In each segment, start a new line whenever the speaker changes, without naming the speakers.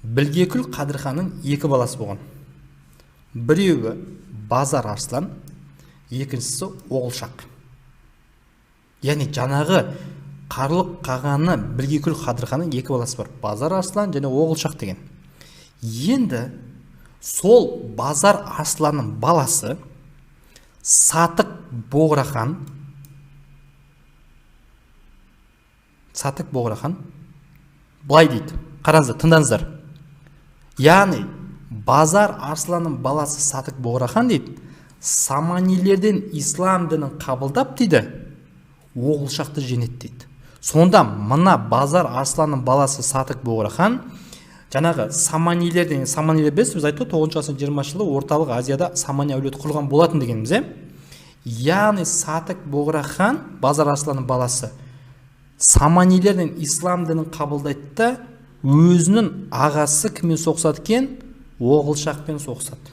Білгекүл Қадырханның екі баласы болған. Біреуі Базар Арслан, екіншісі Оғылшақ. Яғни жаңағы Қарлық Қағаны Білгекүл Қадырханның екі баласы бар. Базар Арслан және Оғылшақ деген. Енді сол Базар Арсланның баласы Сатық Боғрахан былай дейді. Қараңыздар, тыңдаңыздар. Яғни Базар Арсланның баласы Сатық Боғрахан дейді, Саманилерден ислам дінін қабылдап дейді, Оғылшақты жеңеді дейді. Сонда мына Базар Арсланның баласы Сатық Боғрахан жаңағы Саманилерден, Саманилер біз айтты 9 ғасырдың 20 жылы орталық Азияда Самани әулеті құрылған болатын дегеніміз. Яғни Сатық Боғрахан, Базар Арсланның баласы, Саманилерден ислам дінін қабылдайды да, өзінің ағасы кіммен соғысады екен? Оғылшақпен соғысады.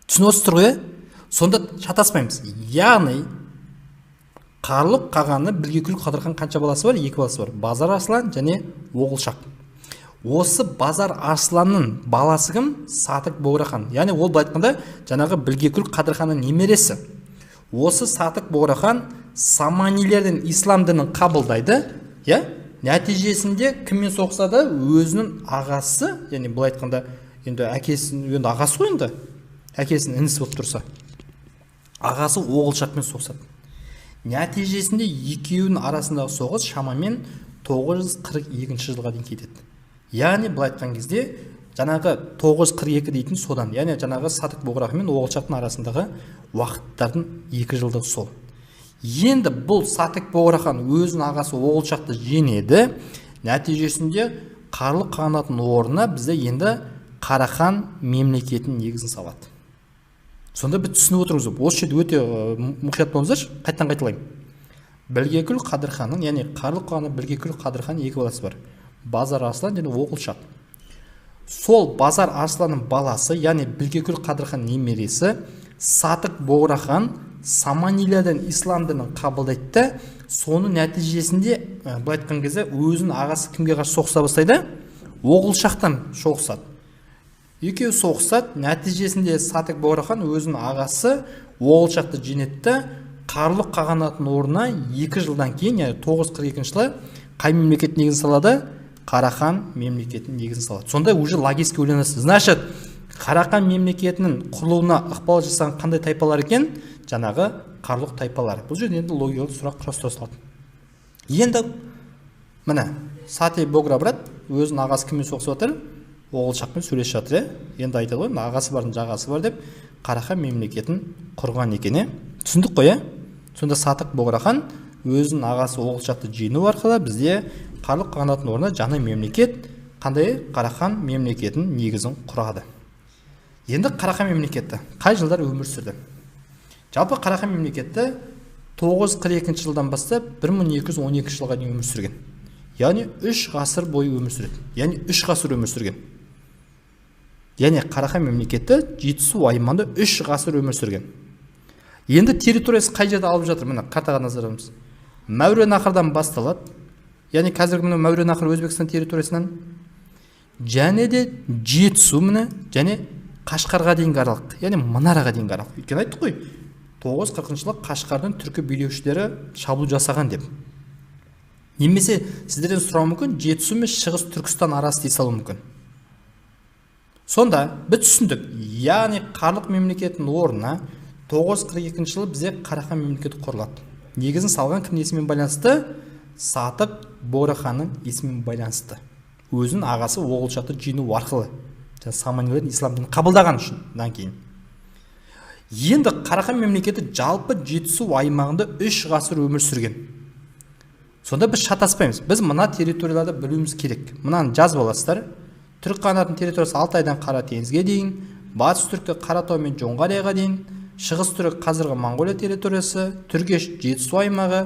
Түсініп отырсыздар ғой? Сонда шатаспаймыз. Яғни Қарлық Қағаны Білгекүл Қадырхан қанша баласы бар? Екі баласы бар. Базар Арслан және Оғылшақ. Осы Базар Арсланның баласы кім? Сатық Боғрахан. Яғни ол былай айтқанда жаңағы Білгекүл Қадырханның немересі. Осы Сатық Боғрахан Саманилерден ислам дінін қабылдайды, нәтижесінде кіммен соғысады? Өзінің ағасы, яғни былай айтқанда енді әкесінің ағасы ғой, енді әкесінің інісі болып тұрса, ағасы Оғылшақпен соғысады. Нәтижесінде екеуінің арасындағы соғыс шамамен 942 жылға дейін кетеді. Яғни былай айтқан кезде жаңағы 942 дейтін содан, яғни жаңағы Сатық Боғрахан мен Оғылшақтың арасындағы уақыттардың 2 жылдығы сол. Енді бұл Сатық Боғрахан өзінің ағасы Оғылшақты жеңеді. Нәтижесінде Қарлық Қағанатының орнына бізде енді Қарахан мемлекетінің негізін салады. Сонда біз түсініп отырмыз. Осы жерде өте мұқият болыңыздаршы, қайттан қайталаймын. Білгекүл Қадырханның, яғни Қарлық Қағаны Білгекүл Қадырханның екі баласы бар. Базар Арслан және Оғылшақ. Сол Базар Арсланның баласы, яғни Білгекүл Қадырхан немересі Сатық Боғрахан Саманилерден ислам дінін қабылдайды, соның нәтижесінде былай айтқан кезде өзінің ағасы кімге қарсы соғыса бастайды? Оғылшақтан соғысады. Екеуі соғысады, нәтижесінде Сатық Боғрахан өзінің ағасы Оғылшақты жеңеді. Қарлық Қағанатының орнына 2 жылдан кейін, яғни 942 жылы қай мемлекет негізін салады? Қарахан мемлекетінің негізін салады. Сонда уже логически ойланасыз. Значит, Қарахан мемлекетінің құрылуына ықпал жасаған қандай тайпалар екен? Жаңағы Қарлық тайпалары. Бұл жерде енді логикалық сұрақ құрастыра салады. Енді міне Сатық Боғрахан өзінің ағасы кіммен соғысып жатыр? Оғылшақпен сөйлесіп жатыр. Енді айтады ғой, ағасы бардың жағасы бар деп Қарахан мемлекетін құрған екен. Түсіндік қой? Сонда Сатық Боғрахан өзінің ағасы Оғылшақты жеңу арқылы бізде Қарлық Қағанатының орнына жаңа мемлекет, қандай? Қарахан мемлекетінің негізін құрады. Енді Қарахан мемлекеті қай жылдар өмір сүрді? Жалпы Қарахан мемлекеті 942 жылдан бастап 1212 жылға дейін өмір сүрген. Яғни 3 ғасыр бойы өмір сүреді. Яғни 3 ғасыр өмір сүрген. Яғни Қарахан мемлекеті Жетісу аймағында 3 ғасыр өмір сүрген. Енді территориясы қай жерде алып жатыр? Міне картаға назар аударыңыз. Мәуереннахрдан басталады. Яғни қазіргі мына Мәуереннахр Өзбекстан территориясынан және де Жетісу міне және Қашқарға дейінгі аралық, яғни Мұнараға дейінгі аралық. Өйткені айттық қой, 940 жылы Қашқардың түркі билеушілері шабуыл жасаған деп. Немесе сіздерден сұрау мүмкін, Жетісу мен Шығыс Түркістан арасы дей салу мүмкін. Сонда біз түсіндік, яғни Қарлық мемлекетінің орнына 942 жылы бізде Қарахан мемлекеті құрылады. Негізін салған кім есімен байланысты? Сатық Боғраханның есімен байланысты. Өзінің ағасы Оғылшақты жеңу арқылы. Саманилердің ислам дінін қабылдаған үшіннен кейін. Енді Қарахан мемлекеті жалпы Жетісу аймағында 3 ғасыр өмір сүрген. Сонда біз шатаспаймыз. Біз мына территорияларды білуіміз керек. Мынаны жазып аласыздар. Түрік қағанатының территориясы Алтайдан Қара теңізге дейін, Батыс түркі Қаратау мен Жоңғарияға дейін, Шығыс түрік қазіргі Моңғолия территориясы, Түргеш Жетісу аймағы,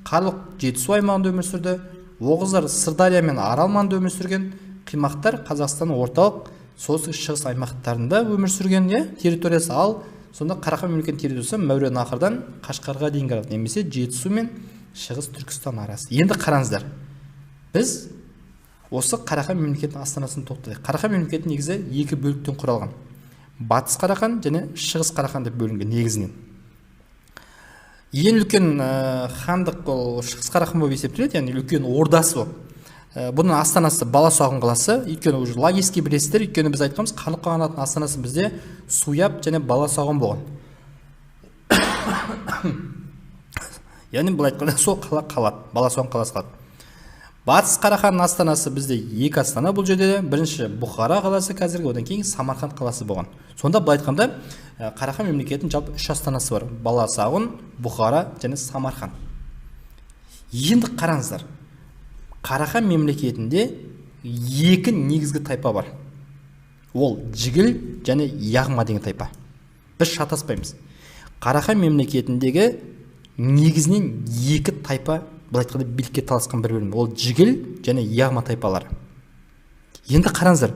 Қарлық Жетісу аймағында өмір сүрді, Оғыздар Сырдария мен Арал маңында өмір сүрген, Қимақтар Қазақстанның орталық солтүстік шығыс аймақтарында өмір сүрген территориясы. Ал сонда Қарахан мемлекетінің территориясы Мәуереннахрдан Қашқарға дейінгі аралық, немесе Жетісу мен Шығыс Түркістан арасы. Енді қараңыздар, біз осы Қарахан мемлекетінің астанасын тоқтайық. Қарахан мемлекеті негізі екі бөліктен құралған. Батыс Қарахан және Шығыс Қарахан деп бөлінген негізінен. Ең үлкен хандық ол Шығыс Қарахан болып есептеледі, яғни үлкен ордасы болып. Бұның астанасы Баласағұн қаласы, өйткені уже Лагийский білесіздер, өйткені біз айтқанбыз, Қарлұқ қағанатының астанасы бізде Суяб және Баласағұн болған. Яғни бұл айтқанда сол қала қалады, Баласағұн қаласы қалады. Батыс Қараханның астанасы бізде екі астана бұл жерде. Бірінші Бұхара қаласы қазіргі, одан кейін Самарқанд қаласы болған. Сонда бұл айтқанда Қарахан мемлекетінің жалпы үш астанасы бар: Баласағұн, Бұхара және Самарқанд. Енді қараңыздар, Қарахан мемлекетінде екі негізгі тайпа бар. Ол Жігіл және Яғма деген тайпа. Біз шатаспаймыз. Қарахан мемлекетіндегі негізінен екі тайпа бұл айтқанда билікке таласқан бір бөлім. Ол Жігіл және Яғма тайпалары. Енді қараңыздар,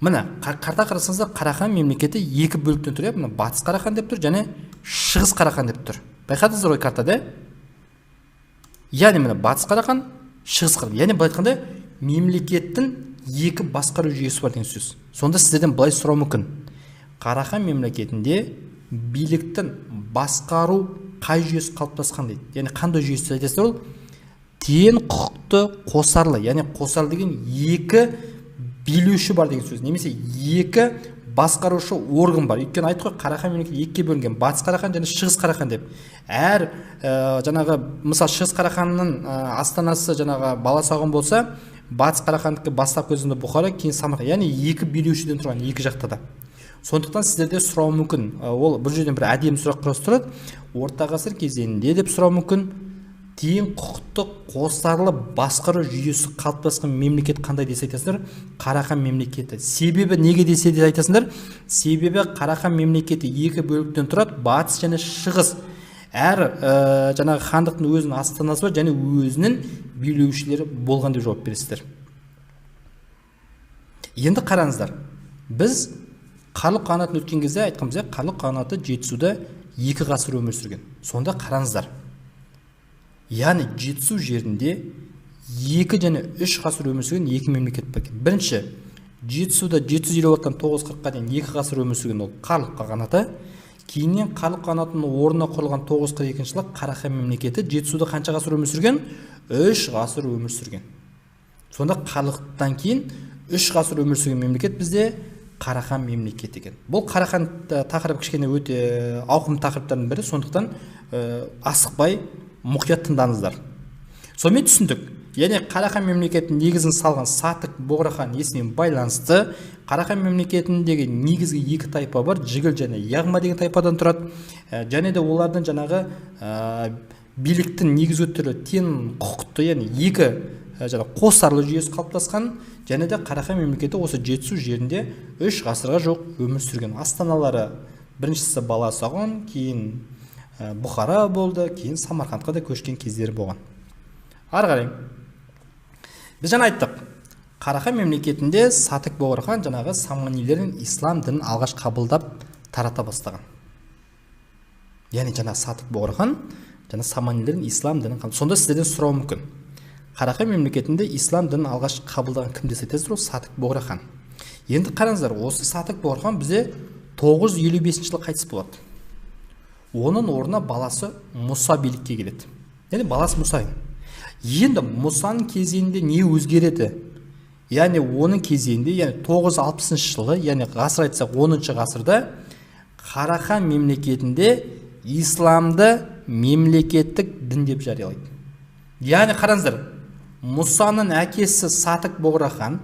мына карта қарасаңыздар, Қарахан мемлекеті екі бөліктен тұрады. Мына Батыс Қарахан деп тұр және Шығыс Қарахан деп тұр. Байқадыңыздар ғой картада? Яғни мына Батыс Қарахан, Шығыс Қарахан. Яғни бұл айтқанда мемлекеттің екі басқару жүйесі бар деген сөз. Сонда сіздерден былай сұрау мүмкін: Қарахан мемлекетінде биліктің басқару қай жүйесі қалыптасқан дейді. Яғни қандай жүйесі айтасыздар? Ол тең құқықты қосарлы. Яғни қосарлы деген екі билеуші бар деген сөз. Немесе екі басқарушы орган бар. Өйткені айтты ғой, Қарахан мемлекеті екіге бөлінген: Батыс Қарахан және Шығыс Қарахан деп. Әр жаңағы мысалы Шығыс Қараханның астанасы жаңағы Баласағұн болса, Батыс Қарахандікі бастапқы кезінде Бұхара, кейін Самарқанд. Яғни екі билеушіден тұрған, екі жақта да. Сондықтан сіздерде сұрау мүмкін, ол бұл жерден бір әдемі сұрақ құрастырады: орта ғасыр кезеңінде деп сұрау мүмкін, тең құқықты қосарлы басқару жүйесі қалыптасқан мемлекет қандай десе айтасыңдар? Қарахан мемлекеті. Себебі неге десе де айтасыңдар? Себебі Қарахан мемлекеті екі бөліктен тұрады: батыс және шығыс. Әр жаңағы хандықтың өзінің астанасы бар және өзінің билеушілері болған деп жауап бересіздер. Енді қараңыздар, біз Қарлұқ қағанатын өткен кезде айтқанбыз, Қарлұқ қағанаты Жетісуда 2 ғасыр өмір сүрген. Сонда қараңыздар, яғни Жетісу жерінде 2 және 3 ғасыр өмір сүрген екі мемлекет бар екен. Бірінші, Жетісуда 756-тан 940-қа дейін 2 ғасыр өмір сүрген ол Қарлұқ қағанаты. Кейіннен Қарлұқ қағанатының орнына құрылған 942 жылы Қарахан мемлекеті Жетісуда қанша ғасыр өмір сүрген? 3 ғасыр өмір сүрген. Сонда Қарлұқтан кейін 3 ғасыр өмір сүрген мемлекет бізде Қарахан мемлекеті екен. Бұл Қарахан тақырыбы кішкене өте ауқымды тақырыптардың бірі, сондықтан асықпай мұқият тыңдаңыздар. Сонымен түсіндік. Яғни Қарахан мемлекетінің негізін салған Сатық Боғрахан есімімен байланысты. Қарахан мемлекетіндегі негізгі екі тайпа бар: Жігіл және Яғма деген тайпадан тұрады. Және де олардың жаңағы биліктің негізгі түрі тең құқықты, яғни екі қосарлы жүйесі қалыптасқан. Және де Қарахан мемлекеті осы Жетісу жерінде 3 ғасырға жоқ өмір сүрген. Астаналары біріншісі Баласағұн, кейін Бұхара болды, кейін Самарқандқа да көшкен кездері болған. Ары қарай біз жаңа айттық, Қарахан мемлекетінде Сатық Боғрахан жаңағы саманилердің ислам дінін алғаш қабылдап тарата бастаған. Яғни жаңа Сатық Боғрахан жаңа саманилердің ислам дінін қабылдаған. Сонда сіздерден сұрау мүмкін: Қарахан мемлекетінде ислам дінін алғаш қабылдаған кім десе айтасыздар? Ол Сатық Боғрахан. Енді қараңыздар, осы Сатық Боғрахан бізде 955 жылы қайтыс болады. Оның орнына баласы Мұса билікке келеді. Яғни баласы Мұса. Енді Мұсаның кезеңінде не өзгереді? Яғни оның кезеңінде, яғни 960 жылы, яғни ғасыр айтсақ 10 ғасырда Қарахан мемлекетінде исламды мемлекеттік дін деп жариялайды. Яғни қараңыздар, Мұсаның әкесі Сатық Боғрахан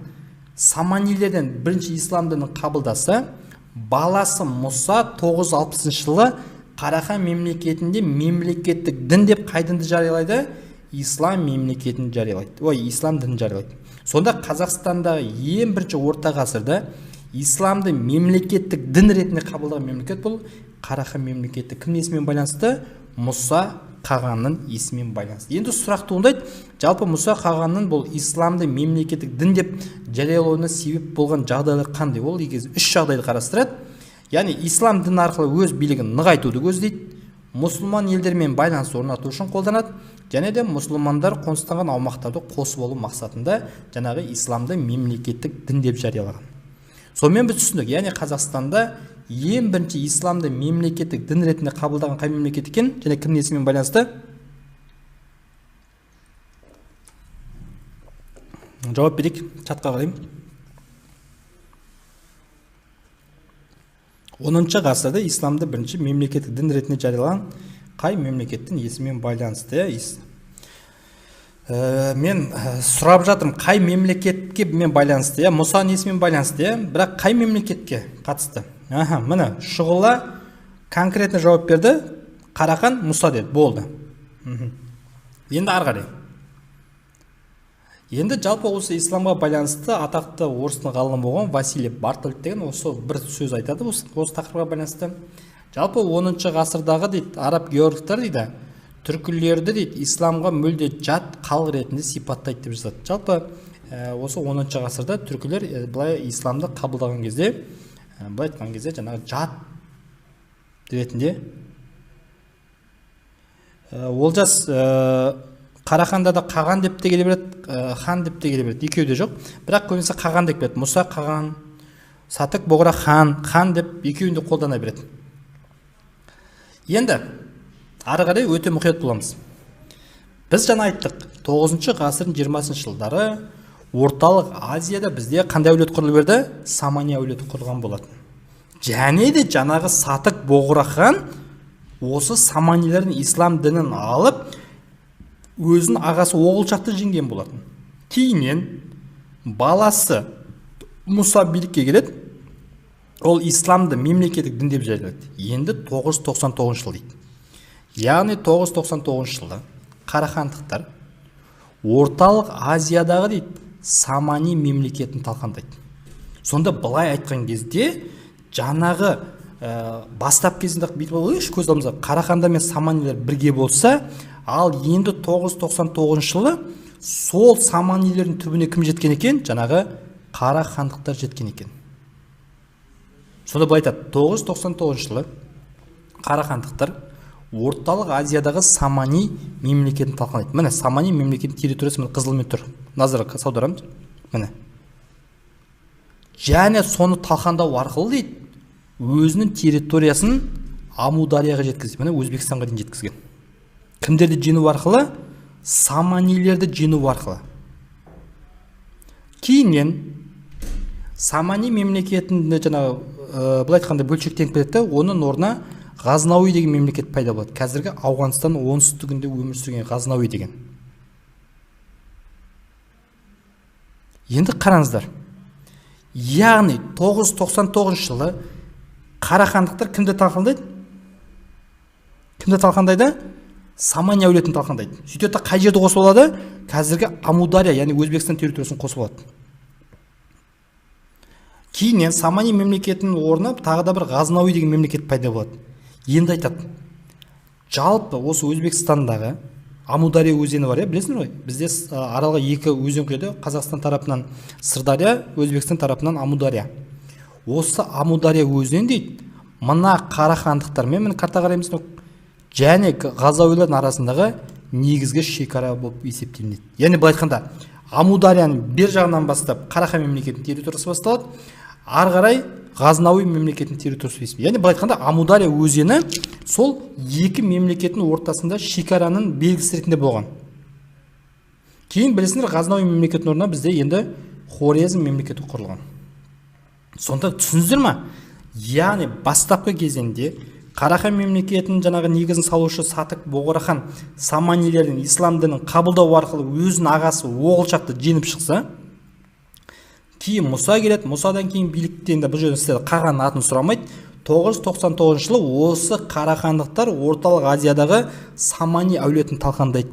саманилерден бірінші ислам дінін қабылдаса, баласы Мұса 960 жылы Қарахан мемлекетінде мемлекеттік дін деп қай дінді жариялайды? Ислам мемлекетін жариялайды. Ислам дінін жариялайды. Сонда Қазақстандағы ең бірінші орта ғасырда исламды мемлекеттік дін ретінде қабылдаған мемлекет бұл Қарахан мемлекеті. Кім есімен байланысты? Мұса қағанның есімен байланысты. Енді сұрақ туындайды: жалпы Мұса қағанның бұл исламды мемлекеттік дін деп жариялауына себеп болған жағдайлар қандай? Ол егіз 3 жағдайды қарастырады. Яғни ислам дін арқылы өз билігін нығайтуды көздейді. мұсылман елдермен байланыс орнату үшін қолданады, және де мұсылмандар қоныстанған аумақтарды қосып алу мақсатында жаңағы исламды мемлекеттік дін деп жариялаған. Сонымен біз түсіндік, яғни Қазақстанда ең бірінші исламды мемлекеттік дін ретінде қабылдаған қай мемлекет екен, және кім несімен байланысты? Жауап берейік, чатқа қарайым. 10 ғасырда исламды бірінші мемлекеттік дін ретінде жариялаған қай мемлекеттің есімен байланысты? Мен сұрап жатырмын, қай мемлекетке мен байланысты? Мұсаның есімен байланысты, бірақ қай мемлекетке қатысты? Міне, шұғыла конкретно жауап берді. Қарахан Мұса деді, болды. Енді ары қарай. Енді жалпы осы исламға байланысты атақты орыстың ғалымы болған Василий Бартольд деген осы бір сөз айтады осы тақырыпқа байланысты. Жалпы 10 ғасырдағы дейді, араб географтар дейді, түркілерді дейді, исламға мүлде жат халық ретінде сипаттайды деп жазады. Жалпы осы 10 ғасырда түркілер былай исламды қабылдаған кезде, былай айтқан кезде жаңағы жат ретінде Олжас Қараханда да қаған деп те келе береді, хан деп те келе береді, екеуі де жоқ. Бірақ көбінесе қаған деп келеді. Мұса қаған, Сатық Боғра хан деп екеуін де қолдана береді. Енді ары қарай өте мұқият боламыз. Біз жаңа айттық, 9 ғасырдың 20 жылдары орталық Азияда бізде қандай әулет құрылып берді? Самани әулеті құрылған болатын. Және де жаңағы Сатық Боғра хан осы саманилердің ислам дінін алып өзінің ағасы Оғылшақты жеңген болатын. Кейіннен баласы Мұса билікке келеді. Ол исламды мемлекеттік дін деп жариялайды. Енді 999 жыл дейді. Яғни 999 жылда қарахандықтар орталық Азиядағы дейді Самани мемлекетін талқандайды. Сонда былай айтқан кезде жаңағы бастап кезінде бүйтіп ойлайықшы көз алдымызға, қарахандар мен саманилер бірге болса, ал енді 999 жылы сол саманилердің түбіне кім жеткен екен? Жаңағы қарахандықтар жеткен екен. Сонда былай айтады, 999 жылы қарахандықтар орталық Азиядағы Самани мемлекетін талқандайды. Міне, Самани мемлекетінің территориясы қызылмен тұр. Назарға аударамыз. Міне. Және соны талқандау арқылы дейді, өзінің территориясын Амударияға жеткізді. Міне, Өзбекстанға дейін жеткізген. Кімдерді жеңу арқылы? Саманилерді жеңу арқылы. Кейіннен Самани мемлекетінде жаңағы былай айтқанда бөлшектеніп кетті, оның орнына Ғазнауи деген мемлекет пайда болады. Қазіргі Ауғанстан оңтүстігінде өмір сүрген Ғазнауи деген. Енді қараңыздар. Яғни 999 жылы қарахандықтар кімді талқандайды? Кімді талқандайды? Самани әулетін талқандайды. Сөйтеді қай жерді қосып алады? Қазіргі Амудария, яғни Өзбекстан территориясын қосып алады. Кейіннен Самани мемлекетінің орнына тағы да бір Ғазнауи деген мемлекет пайда болады. Енді айтады, жалпы осы Өзбекстандағы Амудария өзені бар, білесіңдер ғой? Бізде аралға екі өзен құяды, Қазақстан тарапынан Сырдария, Өзбекстан тарапынан Амудария. Осы Амудария өзені дейді, мына қарахандықтармен, міне карта қараймыз, және Ғазнауилердің арасындағы негізгі шекара болып есептелінеді. Яғни былай айтқанда, Амударияның бер жағынан бастап Қарахан мемлекетінің территориясы басталады, ары қарай Ғазнауи мемлекетінің территориясы есептелінеді. Яғни былай айтқанда, Амудария өзені сол екі мемлекеттің ортасында шекараның белгісі ретінде болған. Кейін білесіңдер, Ғазнауи мемлекетінің орнына бізде енді Хорезм мемлекеті құрылған. Сонда түсіндіңіздер ме? Яғни бастапқы кезеңде Қарахан мемлекетінің жаңағы негізін салушы Сатық Боғра хан саманилердің ислам дінін қабылдау арқылы өзінің ағасы Оғылшақты жеңіп шықса, кейін Мұса келеді. Мұсадан кейін биліктен бұл жерде істеді, қаған атын сұрамайды. 999 жылы осы қарахандықтар орталық Азиядағы Самани әулетін талқандайды.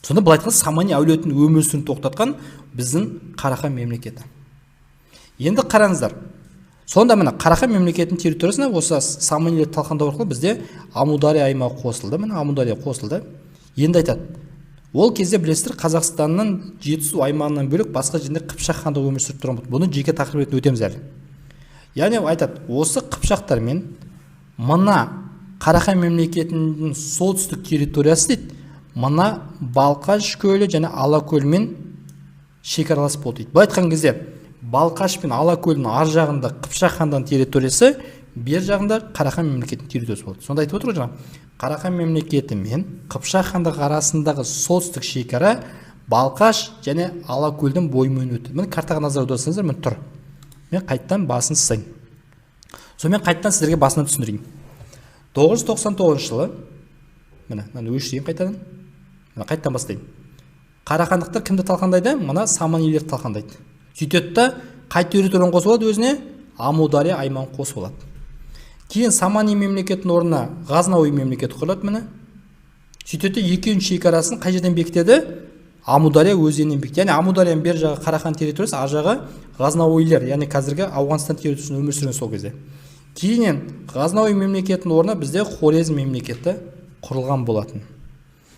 Сонда былай айтқанда, Самани әулетін өмір сүрін тоқтатқан біздің Қарахан мемлекеті. Енді қараңыздар. Сонда міне Қарахан мемлекетінің территориясына осы Саманилерді талқандау арқылы бізде Амудария аймағы қосылды. Міне Амудария қосылды. Енді айтады, ол кезде білесіздер, Қазақстанның Жетісу аймағынан бөлек басқа жерде Қыпшақ хандығы өмір сүріп тұрған. Бұны жеке тақырып ретінде өтеміз әлі. Яғни айтады, осы Қыпшақтармен мына Қарахан мемлекетінің солтүстік территориясы дейді, мына Балқаш көлі және Алакөлмен шекаралас болды дейді. Бұл айтқан кезде Балқаш пен Алакөлдің ар жағында Қыпшақ хандығының территориясы, бер жағында Қарахан мемлекетінің территориясы болды. Сонда айтып отыр ғой жаңа, Қарахан мемлекеті мен Қыпшақ хандығы арасындағы солтүстік шекара Балқаш және Алакөлдің бойымен өтті. Міне картаға назар аударсаңыздар, міне тұр. Мен қайттан басын сызайын. Сонымен қайттан сіздерге басынан түсіндірейін. 999 жылы, міне өшірейін қайтадан. Міне қайттан бастайын. Қарахандықтар кімді талқандайды? Мына Саманилер талқандайды. Сөйтеді да қай территорияны қосып алады өзіне? Амудария аймағын қосып алады. Кейін Самани мемлекетінің орнына Ғазнауи мемлекеті құрылады міне. Сөйтеді екеуінің шекарасын қай жерден бекітеді? Амудария өзенінен бекітеді. Яғни Амударияның бер жағы Қарахан территориясы, ар жағы Ғазнауилер, яғни қазіргі Ауғанстан территориясында өмір сүрген сол кезде. Кейіннен Ғазнауи мемлекетінің орнына бізде Хорезм мемлекеті құрылған болатын.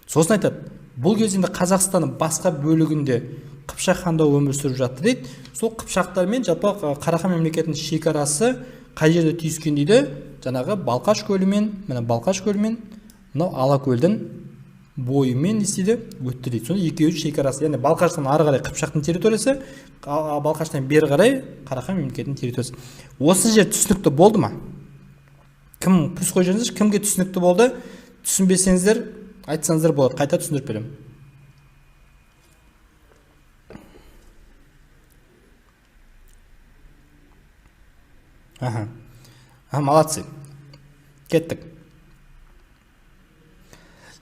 Сосын айтады, бұл кезінде Қазақстанның басқа бөлігінде Қыпшақ хандығы өмір сүріп жатты дейді. Сол Қыпшақтар мен жалпы Қарахан мемлекетінің шекарасы қай жерде түйіскен дейді? Жаңағы Балқаш көлімен, міне Балқаш көлімен, мынау Алакөлдің бойымен не істейді? Өтті дейді. Сонда екеуі шекарасы, яғни Балқаштан ары қарай Қыпшақтың территориясы, Балқаштан бері қарай Қарахан мемлекетінің территориясы. Осы жер түсінікті болды ма? Кім плюс қойыңыздар? Кімге түсінікті болды? Түсінбесеңіздер, айтсаңыздар болады. Қайта түсіндіріп беремін. Молодцы. Кеттік.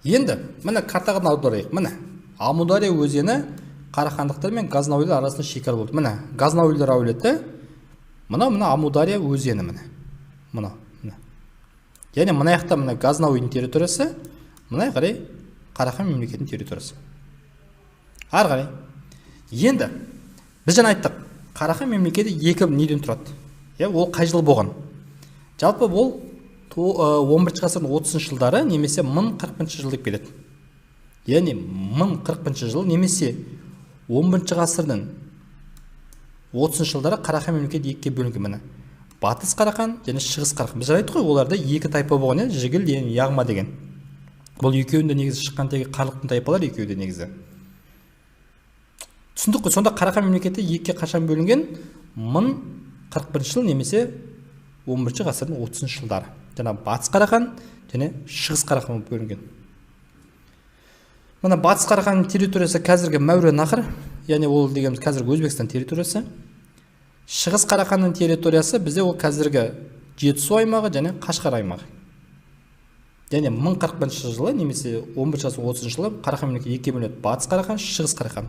Енді, міне картаға аударайық. Міне, Амудария өзені Қарахандықтар мен Ғазнауилер арасында шекара болды. Міне, Ғазнауилер әулеті, мына Амудария өзені міне. Мына. Яғни мына жақта міне Ғазнауидің территориясы, мына қарай Қарахан мемлекетінің территориясы. Ары қарай. Енді біз жаңа айттық, Қарахан мемлекеті екі неден тұрады. Ол қай жыл болған? Жалпы бұл 11 ғасырдың 30 жылдары немесе 1040 жыл деп келеді. Яғни 1040 жыл немесе 11 ғасырдың 30 жылдары Қарахан мемлекеті екіге бөлінген міне. Батыс Қарахан және Шығыс Қарахан. Біз айттық қой, оларда екі тайпа болған, Жігіл және Яғма деген. Бұл екеуінде негізі шыққан тегі Қарлықтың тайпалар екеуінде негізі. Түсіндік қой, сонда Қарахан мемлекеті екіге қашан бөлінген? 1041 жыл немесе 11 ғасырдың 30 жылдары. Жаңа Батыс Қарахан және Шығыс Қарахан бөлінген. Мына Батыс Қараханның территориясы қазіргі Мәуереннахр, яғни ол дегеніміз қазіргі Өзбекстан территориясы. Шығыс Қараханның территориясы бізде ол қазіргі Жетісу аймағы және Қашқар аймағы. Яғни 1041 жылы немесе 11 ғасырдың 30 жылы Қарахан мемлекеті екіге бөлінеді. Батыс Қарахан, Шығыс Қарахан.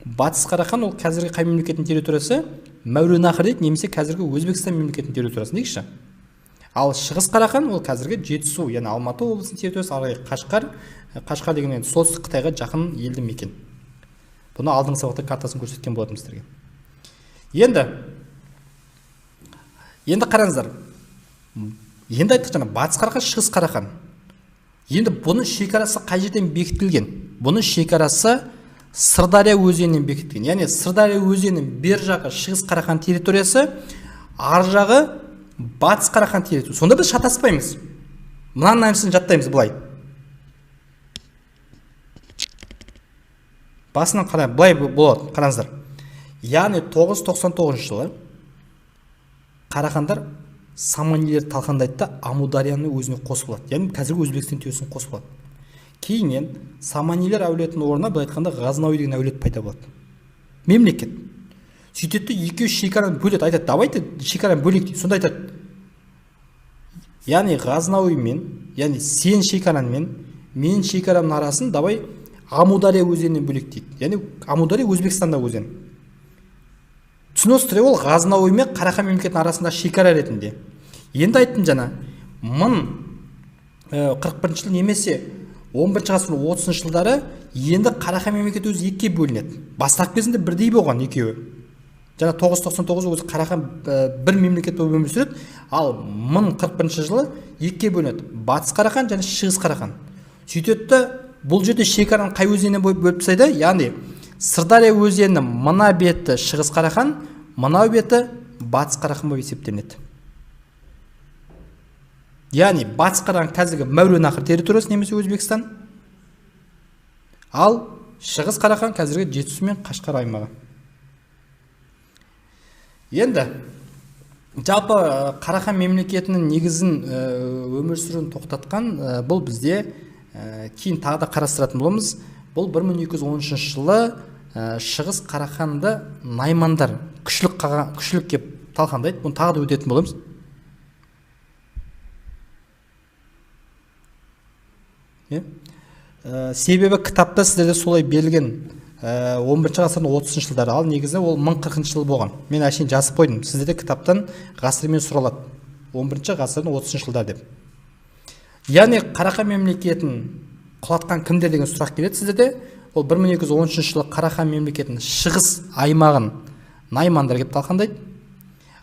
Батыс Қарахан ол қазіргі қай мемлекеттің территориясы? Мәуереннахр дейді, немесе қазіргі Өзбекстан мемлекетінің территориясы дейікші. Ал Шығыс Қарахан ол қазіргі Жетісу, яғни Алматы облысының территориясы, ары қарай Қашқар деген солтүстік Қытайға жақын елді мекен. Бұны алдыңғы сабақта картасын көрсеткен болатынмын сіздерге. Енді қараңыздар. Енді айттық жаңа Батыс Қарахан, Шығыс Қарахан. Енді бұның шекарасы қай жерден бекітілген? Бұның шекарасы Сырдария өзенінен бекітілген. Яғни Сырдария өзенінің бер жағы Шығыс Қарахан территориясы, ар жағы Батыс Қарахан территориясы. Сонда біз шатаспаймыз. Мынаның нәрсені жаттаймыз былай. Басынан қарай былай болады, қараңыздар. Яғни 999 жылы Қарахандар Саманилер талқандайды да Амударияны өзіне қосып алады. Яғни қазіргі Өзбекстан территориясын қосып алады. Кейіннен Саманилер әулетінің орнына былай айтқанда Ғазнауи деген әулет пайда болады. Мемлекет. Сөйтеді екеуі шекараны бөледі, айтады, давайте шекараны бөлейік дейді. Сонда айтады. Яғни Ғазнауи мен, яғни сен шекараң мен, мен шекарамның арасын давай Амудария өзенінен бөлек дейді. Яғни Амудария Өзбекстанда өзен. Түсінесіздер, ол Ғазнауи мен Қарахан мемлекетінің арасында шекара ретінде. Енді айттым жаңа 1041 жыл немесе 11 ғасырдың 30 жылдары енді Қарахан мемлекеті өзі екіге бөлінеді. Бастапқы кезінде бірдей болған екеуі. Жаңа 999 өзі Қарахан бір мемлекет болып өмір сүреді, ал 1041 жылы екіге бөлінеді. Батыс Қарахан және Шығыс Қарахан. Сөйтеді, бұл жерде шекараны қай өзеннен бөліп тастайды? Яғни Сырдария өзенінің мына беті Шығыс Қарахан, мына беті Батыс Қарахан болып есептелінеді. яғни батыс қараған қазіргі Мәуереннахр территориясы немесе Өзбекстан, ал шығыс қараған қазіргі Жетісу мен Қашқар аймағы. Енді жалпы Қарахан мемлекетінің негізін өмір сүруін тоқтатқан бұл бізде кейін тағы да қарастыратын боламыз. Бұл 1213 жылы шығыс Қараханды Наймандар күшлік кеп талқандайды. Бұны тағы да өтетін боламыз. Себебі кітапта сіздерде солай берілген 11 ғасырдың 30 жылдары, ал негізі ол 1040 жыл болған. Мен әшейін жазып қойдым. Сіздерде кітаптан ғасырмен сұралады. 11 ғасырдың 30 жылдар деп. Яғни Қарахан мемлекетін құлатқан кімдер деген сұрақ келеді сіздерде. Ол 1213 жылы Қарахан мемлекетінің шығыс аймағын Наймандар кеп талқандайды.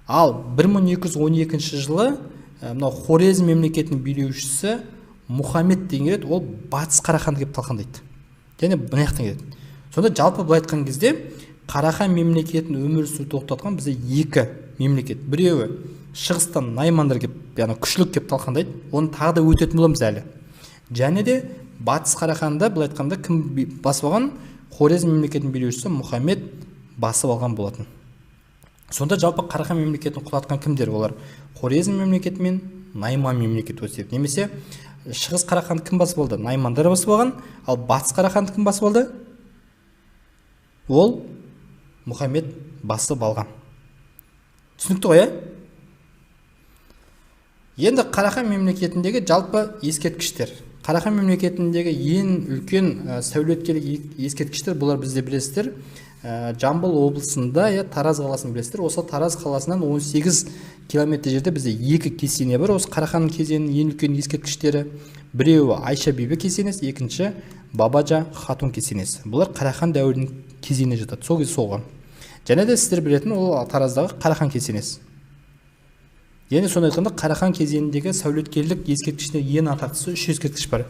Ал 1212 жылы мынау Хорезм мемлекетінің билеушісі Мұхаммед деген келеді, ол батыс Қараханды кеп талқандайды. Және мына жақтан келеді. Сонда жалпы былай айтқан кезде Қарахан мемлекетін өмір сүру тоқтатқан бізде екі мемлекет. Біреуі шығыстан Наймандар кеп, яғни күшлік кеп талқандайды. Оны тағы да өтетін боламыз әлі. Және де батыс Қараханды былай айтқанда кім басып алған? Хорезм мемлекетінің билеушісі Мұхаммед басып алған болатын. Сонда жалпы Қарахан мемлекетін құлатқан кімдер? Олар Хорезм мемлекеті мен Найман мемлекеті өседі. Немесе шығыс Қараханды кім басып алды? Наймандар басып алған, ал батыс Қараханды кім басып алды? Ол Мұхаммед басып алған. Түсінікті ғой, Енді Қарахан мемлекетіндегі жалпы ескерткіштер. Қарахан мемлекетіндегі ең үлкен сәулеткерлік ескерткіштер, бұлар бізде білесіздер, Жамбыл облысында, Тараз қаласын білесіздер. Осы Тараз қаласынан 18 километр жерде бізде екі кесене бар. Осы Қарахан кезеңінің ең үлкен ескерткіштері. Біреуі Айша бибі кесенесі, екінші Бабажа хатун кесенесі. Бұлар Қарахан дәуірінің кезеңіне жатады. Сол кезде соғылған. Және де сіздер білетін ол Тараздағы Қарахан кесенесі. Енді сонда айтқанда Қарахан кезеңіндегі сәулеткерлік ескерткіштер ең атақтысы 3 ескерткіш бар.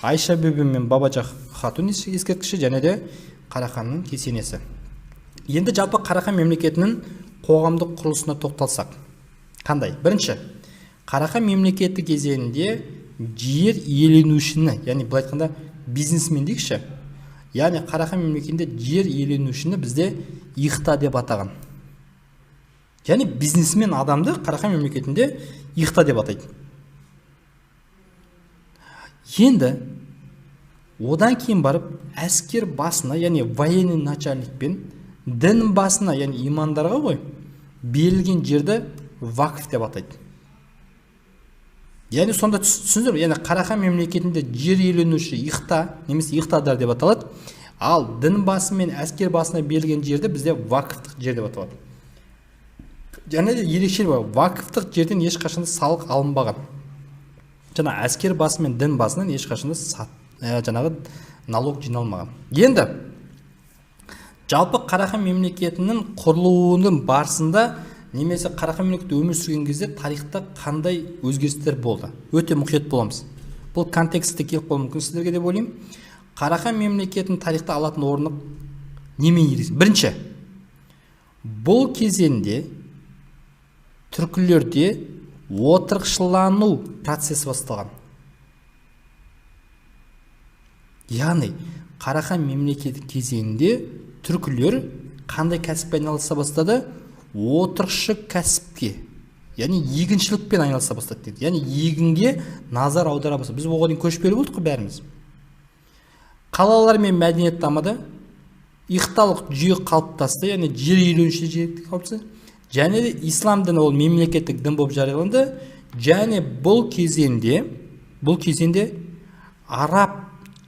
Айша бибі мен Бабажа хатун ескерткіші және де Қараханның кесенесі. Енді жалпы Қарахан мемлекетінің қоғамдық құрылысына тоқталсақ. Қандай? Бірінші, Қарахан мемлекеті кезеңінде жер иеленушіні, яғни былай айтқанда бизнесмен дейікші. Яғни Қарахан мемлекетінде жер иеленушіні бізде иқта деп атаған. Яғни бизнесмен адамды Қарахан мемлекетінде иқта деп атайды. Енді одан кейін барып әскер басына, яғни военный начальникпен дін басына, яғни имандарға ғой, берілген жерді вакф деп атайды. Яғни сонда түсіндіңіздер ме? Яғни Қарахан мемлекетінде жер иеленуші иқта, немесе иқтадар деп аталады. Ал дін басы мен әскер басына берілген жерді бізде вакфтық жер деп аталады. Және де ерекшелігі бар, вакфтық жерден ешқашанда салық алынбаған. Жаңа әскер басы мен дін басынан ешқашанда жаңағы налог жиналмаған. Енді жалпы Қарахан мемлекетінің құрылуының барысында немесе Қарахан мемлекеті өмір сүрген кезде тарихта қандай өзгерістер болды? Өте мұқият боламыз. Бұл контекстте келіп қалуы мүмкін сіздерге деп ойлаймын. Қарахан мемлекетінің тарихта алатын орны немен ерекше? Бірінші, бұл кезеңде түркілерде отырықшылану процесі басталған. Яғни Қарахан мемлекеті кезеңінде түркілер қандай кәсіппен айналыса бастады? Отырықшы кәсіпке, яғни егіншілікпен айналыса бастады. Яғни егінге назар аудара бастады. Біз оған дейін көшпелі болдық қой бәріміз. Қалалар мен мәдениет дамыды, иқталық жүйе қалыптасты, яғни жер иеленуші жер қалыптасты. Және де ислам діні ол мемлекеттік дін болып жарияланды. Және бұл кезеңде араб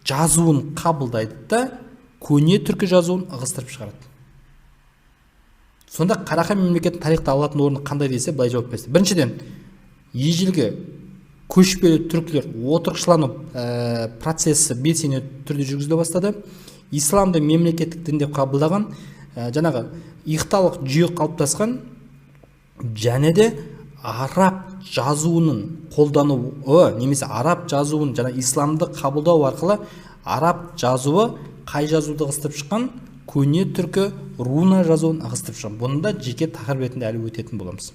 жазуын қабылдайды да көне түркі жазуын ығыстырып шығарады. Сонда Қарахан мемлекетінің тарихта алатын орны қандай десе, былай жауап берсін. Біріншіден, ежелгі көшпелі түркілер отырықшылану процесі белсене түрде жүргізіле бастады. Исламды мемлекеттік дін деп қабылдаған, жаңағы иқталық жүйе қалыптасқан, және де араб жазуының қолдануы, немесе араб жазуын жаңа исламды қабылдау арқылы араб жазуы қай жазуды ығыстырып шыққан? Көне түркі руна жазуын ығыстырып шыққан. Бұны да жеке тақырып ретінде әлі өтетін боламыз.